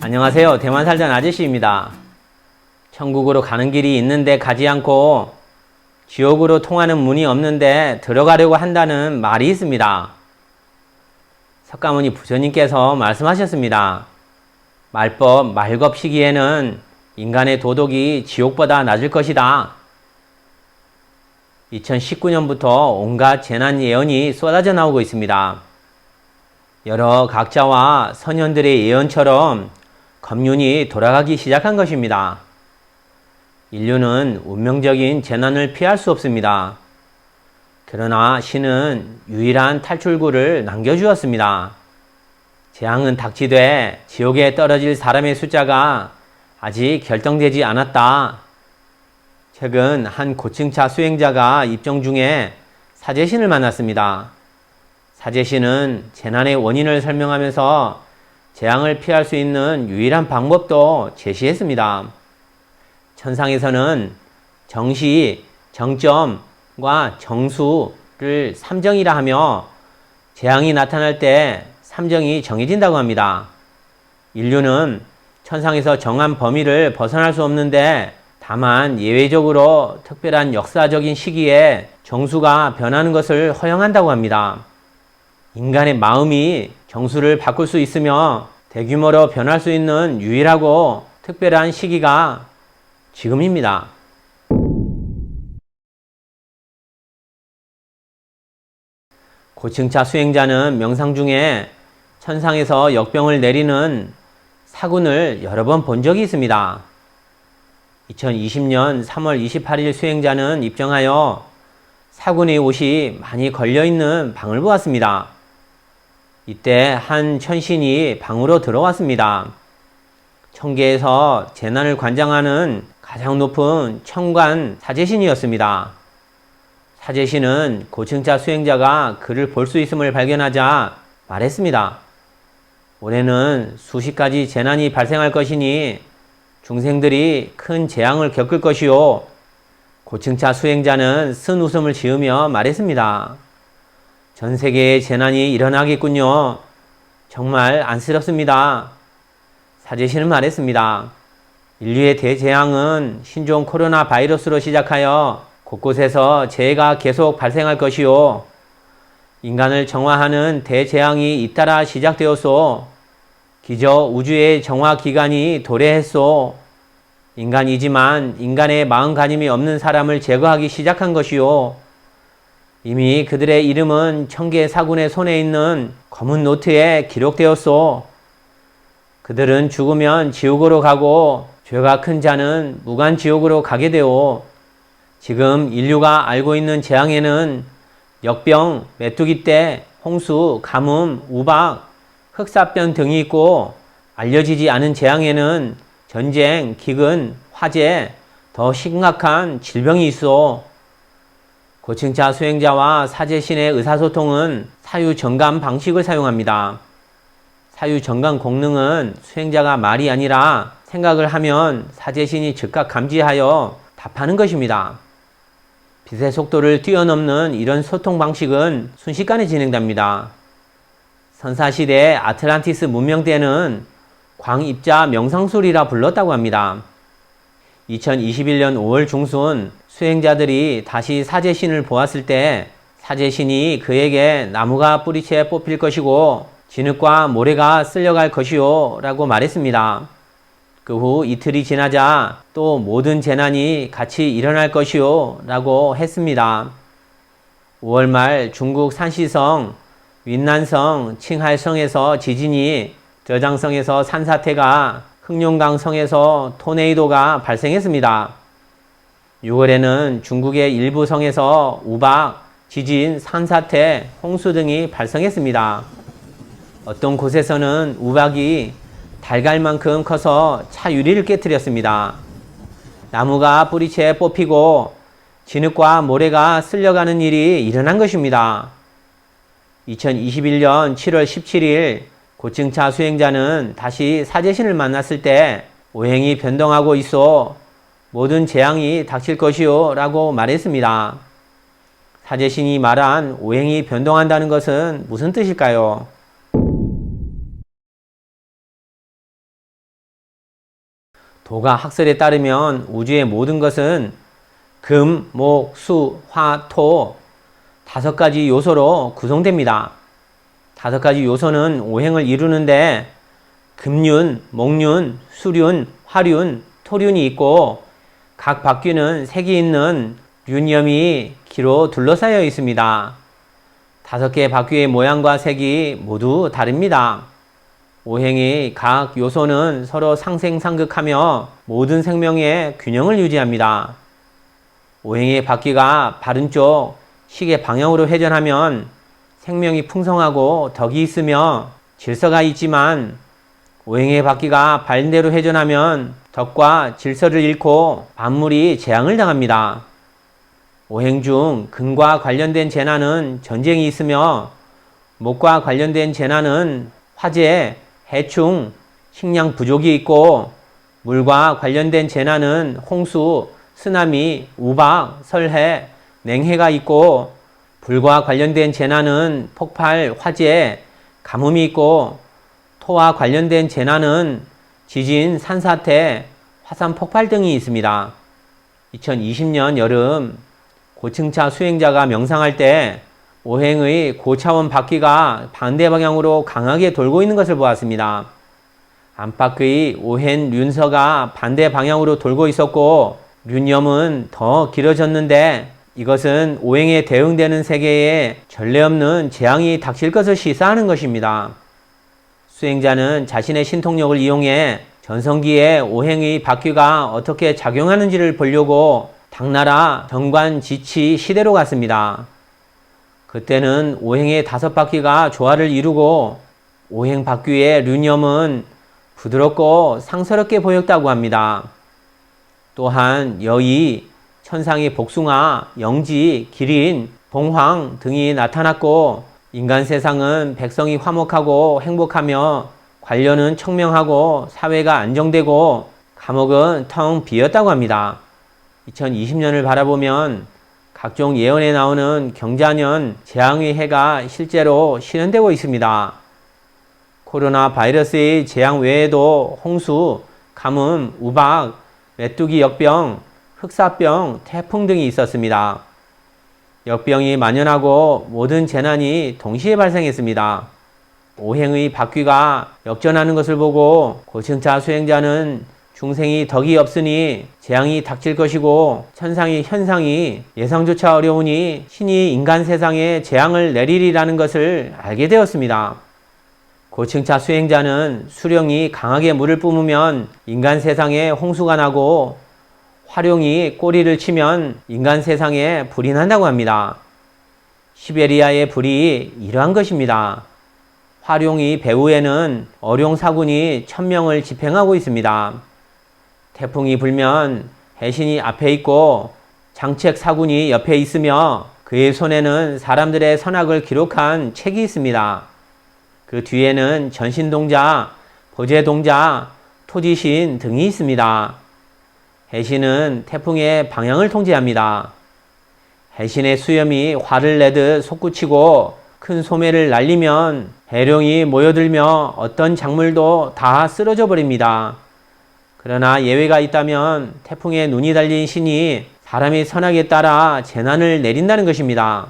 안녕하세요. 대만 살던 아저씨입니다. 천국으로 가는 길이 있는데 가지 않고 지옥으로 통하는 문이 없는데 들어가려고 한다는 말이 있습니다. 석가모니 부처님께서 말씀하셨습니다. 말법, 말겁 시기에는 인간의 도덕이 지옥보다 낮을 것이다. 2019년부터 온갖 재난 예언이 쏟아져 나오고 있습니다. 여러 각자와 선현들의 예언처럼 검륜이 돌아가기 시작한 것입니다. 인류는 운명적인 재난을 피할 수 없습니다. 그러나 신은 유일한 탈출구를 남겨주었습니다. 재앙은 닥치되 지옥에 떨어질 사람의 숫자가 아직 결정되지 않았다. 최근 한 고층차 수행자가 입정 중에 사제신을 만났습니다. 사제신은 재난의 원인을 설명하면서 재앙을 피할 수 있는 유일한 방법도 제시했습니다. 천상에서는 정시, 정점과 정수를 삼정이라 하며 재앙이 나타날 때 삼정이 정해진다고 합니다. 인류는 천상에서 정한 범위를 벗어날 수 없는데 다만 예외적으로 특별한 역사적인 시기에 정수가 변하는 것을 허용한다고 합니다. 인간의 마음이 정수를 바꿀 수 있으며 대규모로 변할 수 있는 유일하고 특별한 시기가 지금입니다. 고층차 수행자는 명상 중에 천상에서 역병을 내리는 사군을 여러 번 본 적이 있습니다. 2020년 3월 28일 수행자는 입정하여 사군의 옷이 많이 걸려있는 방을 보았습니다. 이때 한 천신이 방으로 들어왔습니다. 천계에서 재난을 관장하는 가장 높은 천관 사제신이었습니다. 사제신은 고층차 수행자가 그를 볼 수 있음을 발견하자 말했습니다. 올해는 수십 가지 재난이 발생할 것이니 중생들이 큰 재앙을 겪을 것이요. 고층차 수행자는 쓴 웃음을 지으며 말했습니다. 전 세계에 재난이 일어나겠군요. 정말 안쓰럽습니다. 사제신은 말했습니다. 인류의 대재앙은 신종 코로나 바이러스로 시작하여 곳곳에서 재해가 계속 발생할 것이요. 인간을 정화하는 대재앙이 잇따라 시작되었소. 기저 우주의 정화 기간이 도래했소. 인간이지만 인간의 마음가짐이 없는 사람을 제거하기 시작한 것이요. 이미 그들의 이름은 천계 사군의 손에 있는 검은 노트에 기록되었소. 그들은 죽으면 지옥으로 가고 죄가 큰 자는 무간지옥으로 가게 되오. 지금 인류가 알고 있는 재앙에는 역병, 메뚜기 떼, 홍수, 가뭄, 우박, 흑사병 등이 있고 알려지지 않은 재앙에는 전쟁, 기근, 화재, 더 심각한 질병이 있어. 고층차 수행자와 사제신의 의사소통은 사유정감 방식을 사용합니다. 사유정감 공능은 수행자가 말이 아니라 생각을 하면 사제신이 즉각 감지하여 답하는 것입니다. 빛의 속도를 뛰어넘는 이런 소통 방식은 순식간에 진행됩니다. 선사시대 아틀란티스 문명 때는 광입자 명상술이라 불렀다고 합니다. 2021년 5월 중순 수행자들이 다시 사제신을 보았을 때 사제신이 그에게 나무가 뿌리채 뽑힐 것이고 진흙과 모래가 쓸려갈 것이요 라고 말했습니다. 그 후 이틀이 지나자 또 모든 재난이 같이 일어날 것이요 라고 했습니다. 5월 말 중국 산시성, 윈난성, 칭할성에서 지진이, 저장성에서 산사태가, 흑룡강성에서 토네이도가 발생했습니다. 6월에는 중국의 일부 성에서 우박, 지진, 산사태, 홍수 등이 발생했습니다. 어떤 곳에서는 우박이 달걀만큼 커서 차 유리를 깨뜨렸습니다. 나무가 뿌리채 뽑히고 진흙과 모래가 쓸려가는 일이 일어난 것입니다. 2021년 7월 17일 고층차 수행자는 다시 사제신을 만났을 때 오행이 변동하고 있어 모든 재앙이 닥칠 것이요 라고 말했습니다. 사제신이 말한 오행이 변동한다는 것은 무슨 뜻일까요? 도가 학설에 따르면 우주의 모든 것은 금, 목, 수, 화, 토 5가지 요소로 구성됩니다. 5가지 요소는 오행을 이루는데 금륜, 목륜, 수륜, 화륜, 토륜이 있고 각 바퀴는 색이 있는 륜염이 기로 둘러싸여 있습니다. 5개의 바퀴의 모양과 색이 모두 다릅니다. 오행의 각 요소는 서로 상생상극하며 모든 생명의 균형을 유지합니다. 오행의 바퀴가 바른 쪽 시계 방향으로 회전하면 생명이 풍성하고 덕이 있으며 질서가 있지만 오행의 바퀴가 반대로 회전하면 덕과 질서를 잃고 만물이 재앙을 당합니다. 오행 중 금과 관련된 재난은 전쟁이 있으며 목과 관련된 재난은 화재, 해충, 식량 부족이 있고 물과 관련된 재난은 홍수, 쓰나미, 우박, 설해, 냉해가 있고 불과 관련된 재난은 폭발, 화재, 가뭄이 있고 토와 관련된 재난은 지진, 산사태, 화산 폭발 등이 있습니다. 2020년 여름 고층차 수행자가 명상할 때 오행의 고차원 바퀴가 반대 방향으로 강하게 돌고 있는 것을 보았습니다. 안팎의 오행 륜서가 반대 방향으로 돌고 있었고 륜염은 더 길어졌는데 이것은 오행에 대응되는 세계에 전례 없는 재앙이 닥칠 것을 시사하는 것입니다. 수행자는 자신의 신통력을 이용해 전성기에 오행의 바퀴가 어떻게 작용하는지를 보려고 당나라 정관 지치 시대로 갔습니다. 그때는 오행의 5바퀴가 조화를 이루고 오행 바퀴의 륜염은 부드럽고 상스럽게 보였다고 합니다. 또한 여의, 천상의 복숭아, 영지, 기린, 봉황 등이 나타났고 인간 세상은 백성이 화목하고 행복하며 관료는 청명하고 사회가 안정되고 감옥은 텅 비었다고 합니다. 2020년을 바라보면 각종 예언에 나오는 경자년 재앙의 해가 실제로 실현되고 있습니다. 코로나 바이러스의 재앙 외에도 홍수, 가뭄, 우박, 메뚜기 역병, 흑사병, 태풍 등이 있었습니다. 역병이 만연하고 모든 재난이 동시에 발생했습니다. 오행의 바퀴가 역전하는 것을 보고 고층차 수행자는 중생이 덕이 없으니 재앙이 닥칠 것이고 천상의 현상이 예상조차 어려우니 신이 인간 세상에 재앙을 내리리라는 것을 알게 되었습니다. 고층차 수행자는 수령이 강하게 물을 뿜으면 인간 세상에 홍수가 나고 화룡이 꼬리를 치면 인간 세상에 불이 난다고 합니다. 시베리아의 불이 이러한 것입니다. 화룡이 배후에는 어룡사군이 천명을 집행하고 있습니다. 태풍이 불면 해신이 앞에 있고 장책사군이 옆에 있으며 그의 손에는 사람들의 선악을 기록한 책이 있습니다. 그 뒤에는 전신동자, 보제동자, 토지신 등이 있습니다. 해신은 태풍의 방향을 통제합니다. 해신의 수염이 화를 내듯 솟구치고 큰 소매를 날리면 해룡이 모여들며 어떤 작물도 다 쓰러져 버립니다. 그러나 예외가 있다면 태풍에 눈이 달린 신이 사람의 선악에 따라 재난을 내린다는 것입니다.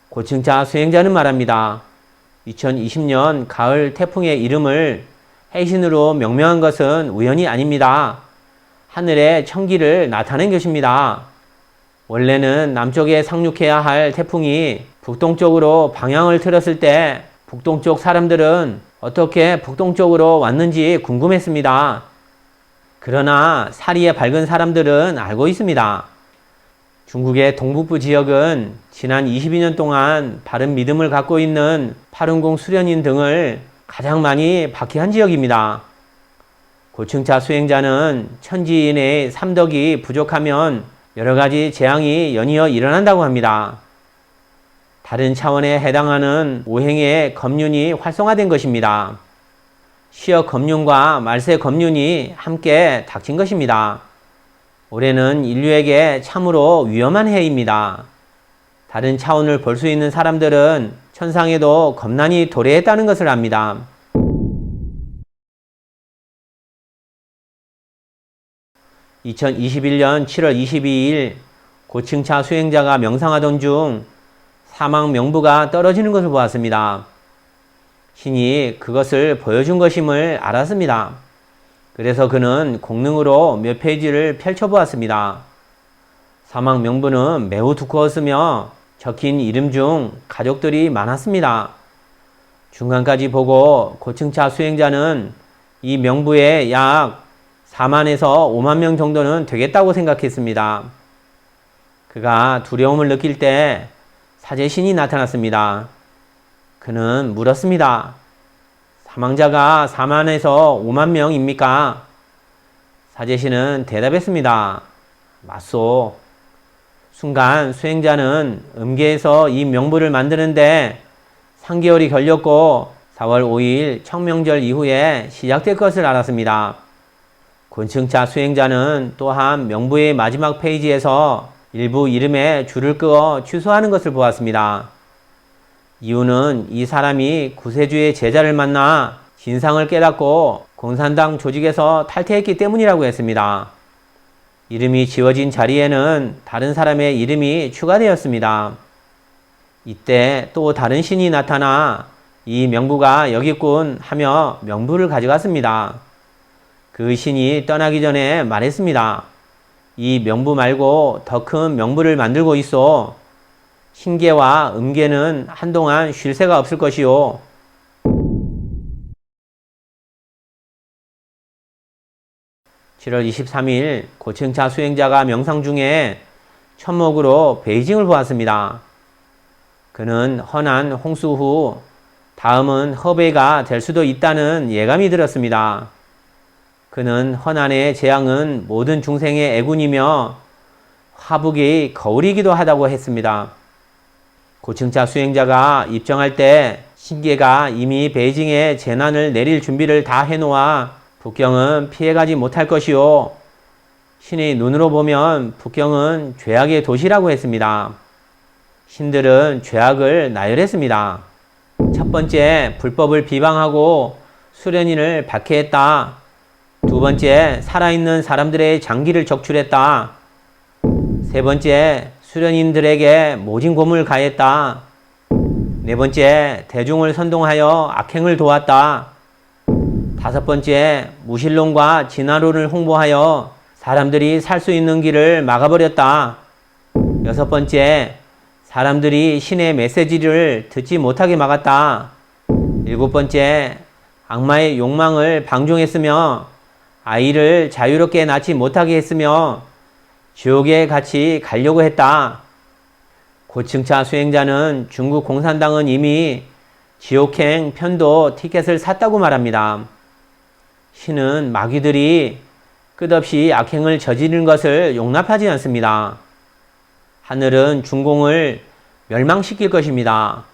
고층차 수행자는 말합니다. 2020년 가을 태풍의 이름을 해신으로 명명한 것은 우연이 아닙니다. 하늘에 천기를 나타낸 것입니다. 원래는 남쪽에 상륙해야 할 태풍이 북동쪽으로 방향을 틀었을 때 북동쪽 사람들은 어떻게 북동쪽으로 왔는지 궁금했습니다. 그러나 사리에 밝은 사람들은 알고 있습니다. 중국의 동북부 지역은 지난 22년 동안 바른 믿음을 갖고 있는 파룬궁 수련인 등을 가장 많이 박해한 지역입니다. 고층차 수행자는 천지인의 삼덕이 부족하면 여러 가지 재앙이 연이어 일어난다고 합니다. 다른 차원에 해당하는 오행의 검륜이 활성화된 것입니다. 시역 검륜과 말세 검륜이 함께 닥친 것입니다. 올해는 인류에게 참으로 위험한 해입니다. 다른 차원을 볼 수 있는 사람들은 천상에도 겁난이 도래했다는 것을 압니다. 2021년 7월 22일 고층차 수행자가 명상하던 중 사망 명부가 떨어지는 것을 보았습니다. 신이 그것을 보여준 것임을 알았습니다. 그래서 그는 공능으로 몇 페이지를 펼쳐보았습니다. 사망 명부는 매우 두꺼웠으며 적힌 이름 중 가족들이 많았습니다. 중간까지 보고 고층차 수행자는 이 명부에 약 4만에서 5만 명 정도는 되겠다고 생각했습니다. 그가 두려움을 느낄 때 사제신이 나타났습니다. 그는 물었습니다. 사망자가 4만에서 5만 명입니까? 사제신은 대답했습니다. 맞소. 순간 수행자는 음계에서 이 명부를 만드는데 3개월이 걸렸고 4월 5일 청명절 이후에 시작될 것을 알았습니다. 고층차 수행자는 또한 명부의 마지막 페이지에서 일부 이름에 줄을 그어 취소하는 것을 보았습니다. 이유는 이 사람이 구세주의 제자를 만나 진상을 깨닫고 공산당 조직에서 탈퇴했기 때문이라고 했습니다. 이름이 지워진 자리에는 다른 사람의 이름이 추가되었습니다. 이때 또 다른 신이 나타나 이 명부가 여기 있군 하며 명부를 가져갔습니다. 그 신이 떠나기 전에 말했습니다. 이 명부 말고 더 큰 명부를 만들고 있어. 신계와 음계는 한동안 쉴 새가 없을 것이요. (7월 23일) 고층차 수행자가 명상 중에 천목으로 베이징을 보았습니다. 그는 헌한 홍수 후 다음은 허베이가 될 수도 있다는 예감이 들었습니다. 그는 헌안의 재앙은 모든 중생의 애군이며 화북의 거울이기도 하다고 했습니다. 고층차 수행자가 입정할 때 신계가 이미 베이징에 재난을 내릴 준비를 다 해놓아 북경은 피해가지 못할 것이요. 신의 눈으로 보면 북경은 죄악의 도시라고 했습니다. 신들은 죄악을 나열했습니다. 첫 번째, 불법을 비방하고 수련인을 박해했다. 두 번째, 살아있는 사람들의 장기를 적출했다. 세 번째, 수련인들에게 모진 고문을 가했다. 네 번째, 대중을 선동하여 악행을 도왔다. 다섯 번째, 무신론과 진화론을 홍보하여 사람들이 살 수 있는 길을 막아버렸다. 여섯 번째, 사람들이 신의 메시지를 듣지 못하게 막았다. 일곱 번째, 악마의 욕망을 방종했으며 아이를 자유롭게 낳지 못하게 했으며 지옥에 같이 가려고 했다. 고층차 수행자는 중국 공산당은 이미 지옥행 편도 티켓을 샀다고 말합니다. 신은 마귀들이 끝없이 악행을 저지르는 것을 용납하지 않습니다. 하늘은 중공을 멸망시킬 것입니다.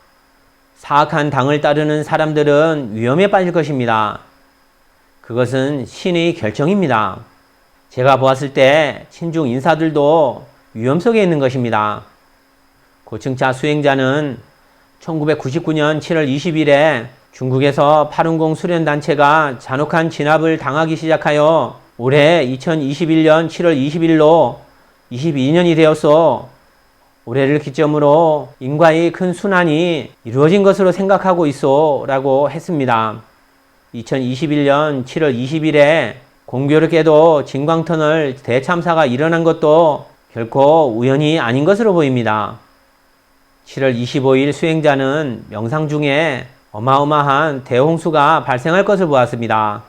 사악한 당을 따르는 사람들은 위험에 빠질 것입니다. 그것은 신의 결정입니다. 제가 보았을 때 친중 인사들도 위험 속에 있는 것입니다. 고층차 수행자는 1999년 7월 20일에 중국에서 파룬공 수련단체가 잔혹한 진압을 당하기 시작하여 올해 2021년 7월 20일로 22년이 되었소. 올해를 기점으로 인과의 큰 순환이 이루어진 것으로 생각하고 있소 라고 했습니다. 2021년 7월 20일에 공교롭게도 진광터널 대참사가 일어난 것도 결코 우연이 아닌 것으로 보입니다. 7월 25일 수행자는 명상 중에 어마어마한 대홍수가 발생할 것을 보았습니다.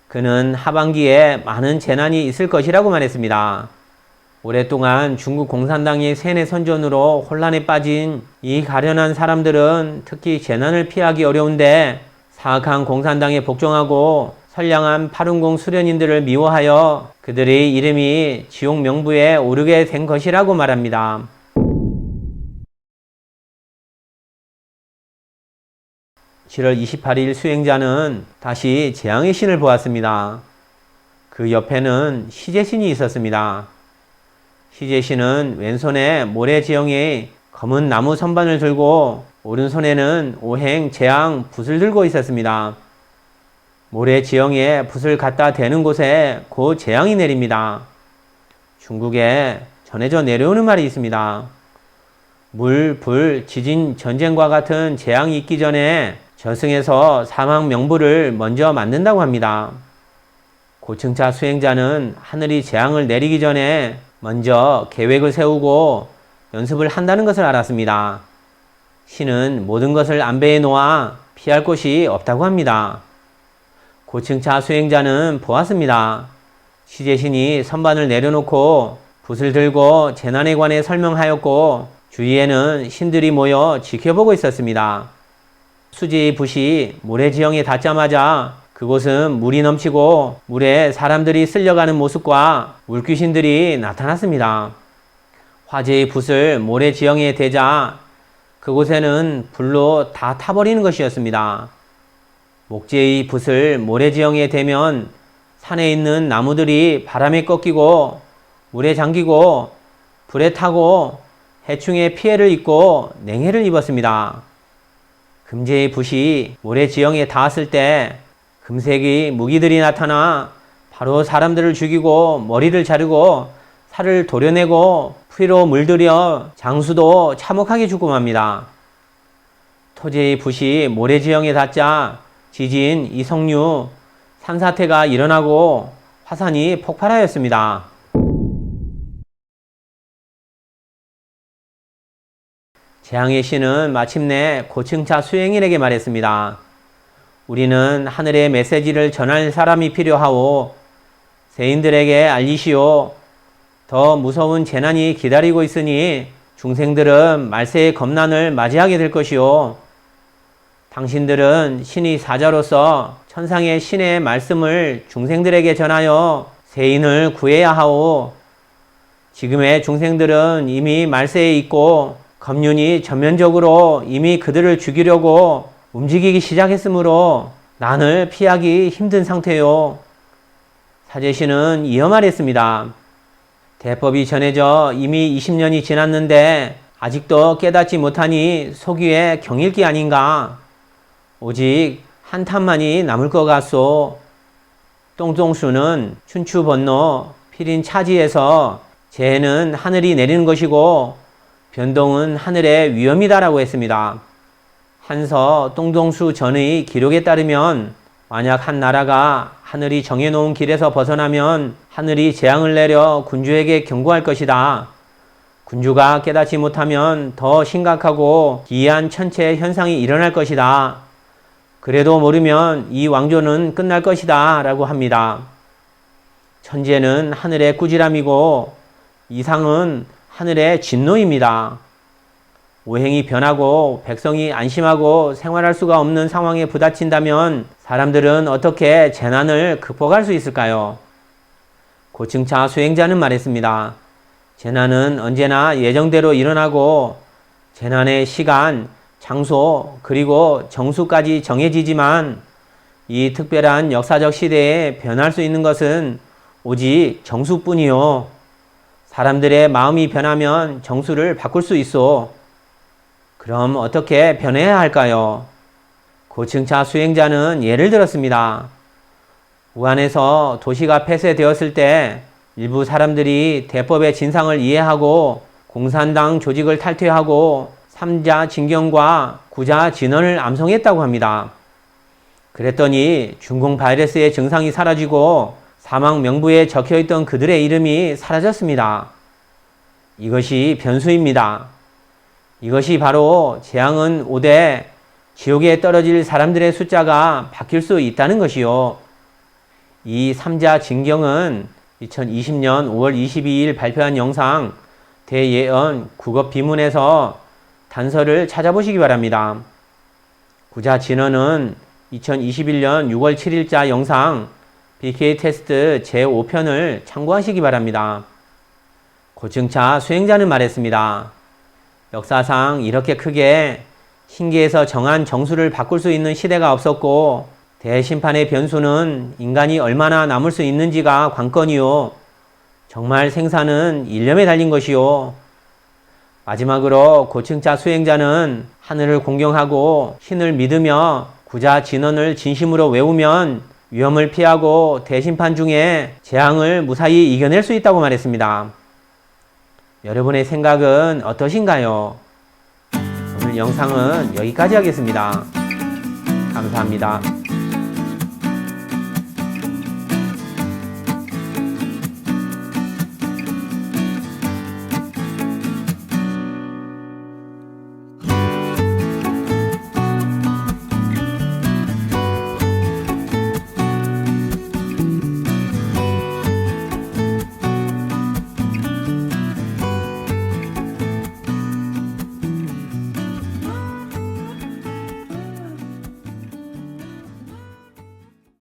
그는 하반기에 많은 재난이 있을 것이라고 말했습니다. 오랫동안 중국 공산당의 세뇌 선전으로 혼란에 빠진 이 가련한 사람들은 특히 재난을 피하기 어려운데 사악한 공산당에 복종하고 선량한 파룬공 수련인들을 미워하여 그들의 이름이 지옥 명부에 오르게 된 것이라고 말합니다. (7월 28일) 수행자는 다시 재앙의 신을 보았습니다. 그 옆에는 시제신이 있었습니다. 시제신은 왼손에 모래지형의 검은 나무 선반을 들고 오른손에는 오행, 재앙, 붓을 들고 있었습니다. 모래지형에 붓을 갖다 대는 곳에 곧 재앙이 내립니다. 중국에 전해져 내려오는 말이 있습니다. 물, 불, 지진, 전쟁과 같은 재앙이 있기 전에 저승에서 사망 명부를 먼저 만든다고 합니다. 고층차 수행자는 하늘이 재앙을 내리기 전에 먼저 계획을 세우고 연습을 한다는 것을 알았습니다. 신은 모든 것을 안배해 놓아 피할 곳이 없다고 합니다. 고층차 수행자는 보았습니다. 시제신이 선반을 내려놓고 붓을 들고 재난에 관해 설명하였고 주위에는 신들이 모여 지켜보고 있었습니다. 수지의 붓이 모래지형에 닿자마자 그곳은 물이 넘치고 물에 사람들이 쓸려가는 모습과 물귀신들이 나타났습니다. 화재의 붓을 모래지형에 대자 그곳에는 불로 다 타버리는 것이었습니다. 목재의 붓을 모래지형에 대면 산에 있는 나무들이 바람에 꺾이고 물에 잠기고 불에 타고 해충의 피해를 입고 냉해를 입었습니다. 금제의 붓이 모래지형에 닿았을 때 금색의 무기들이 나타나 바로 사람들을 죽이고 머리를 자르고 살을 도려내고 피로 물들여 장수도 참혹하게 죽고 맙니다. 토제의 붓이 모래지형에 닿자 지진, 이성류, 산사태가 일어나고 화산이 폭발하였습니다. 재앙의 신은 마침내 고층차 수행인에게 말했습니다. 우리는 하늘의 메시지를 전할 사람이 필요하오. 세인들에게 알리시오. 더 무서운 재난이 기다리고 있으니 중생들은 말세의 겁난을 맞이하게 될 것이오. 당신들은 신의 사자로서 천상의 신의 말씀을 중생들에게 전하여 세인을 구해야 하오. 지금의 중생들은 이미 말세에 있고 검륜이 전면적으로 이미 그들을 죽이려고 움직이기 시작했으므로 난을 피하기 힘든 상태요. 사제신은 이어 말했습니다. 대법이 전해져 이미 20년이 지났는데 아직도 깨닫지 못하니 속위의 경일기 아닌가. 오직 한 탄만이 남을 것 같소. 똥종수는 춘추번노 필인차지에서 재해는 하늘이 내리는 것이고 변동은 하늘의 위험이다라고 했습니다. 한서 똥종수 전의 기록에 따르면 만약 한 나라가 하늘이 정해놓은 길에서 벗어나면 하늘이 재앙을 내려 군주에게 경고할 것이다. 군주가 깨닫지 못하면 더 심각하고 기이한 천체 현상이 일어날 것이다. 그래도 모르면 이 왕조는 끝날 것이다 라고 합니다. 천재는 하늘의 꾸지람이고 이상은 하늘의 진노입니다. 오행이 변하고 백성이 안심하고 생활할 수가 없는 상황에 부딪힌다면 사람들은 어떻게 재난을 극복할 수 있을까요? 고층차 수행자는 말했습니다. 재난은 언제나 예정대로 일어나고 재난의 시간, 장소, 그리고 정수까지 정해지지만 이 특별한 역사적 시대에 변할 수 있는 것은 오직 정수뿐이요. 사람들의 마음이 변하면 정수를 바꿀 수 있어. 그럼 어떻게 변해야 할까요? 고층차 수행자는 예를 들었습니다. 우한에서 도시가 폐쇄되었을 때 일부 사람들이 대법의 진상을 이해하고 공산당 조직을 탈퇴하고 삼자 진경과 구자 진언을 암송했다고 합니다. 그랬더니 중공 바이러스의 증상이 사라지고 사망 명부에 적혀있던 그들의 이름이 사라졌습니다. 이것이 변수입니다. 이것이 바로 재앙은 오되 지옥에 떨어질 사람들의 숫자가 바뀔 수 있다는 것이요. 이 삼자 진경은 2020년 5월 22일 발표한 영상 대예언 국어 비문에서 단서를 찾아보시기 바랍니다. 구자 진언은 2021년 6월 7일자 영상 BK 테스트 제5편을 참고하시기 바랍니다. 고층차 수행자는 말했습니다. 역사상 이렇게 크게 신기에서 정한 정수를 바꿀 수 있는 시대가 없었고 대심판의 변수는 인간이 얼마나 남을 수 있는지가 관건이요. 정말 생사는 일념에 달린 것이요. 마지막으로 고층차 수행자는 하늘을 공경하고 신을 믿으며 구자 진언을 진심으로 외우면 위험을 피하고 대심판 중에 재앙을 무사히 이겨낼 수 있다고 말했습니다. 여러분의 생각은 어떠신가요? 오늘 영상은 여기까지 하겠습니다. 감사합니다.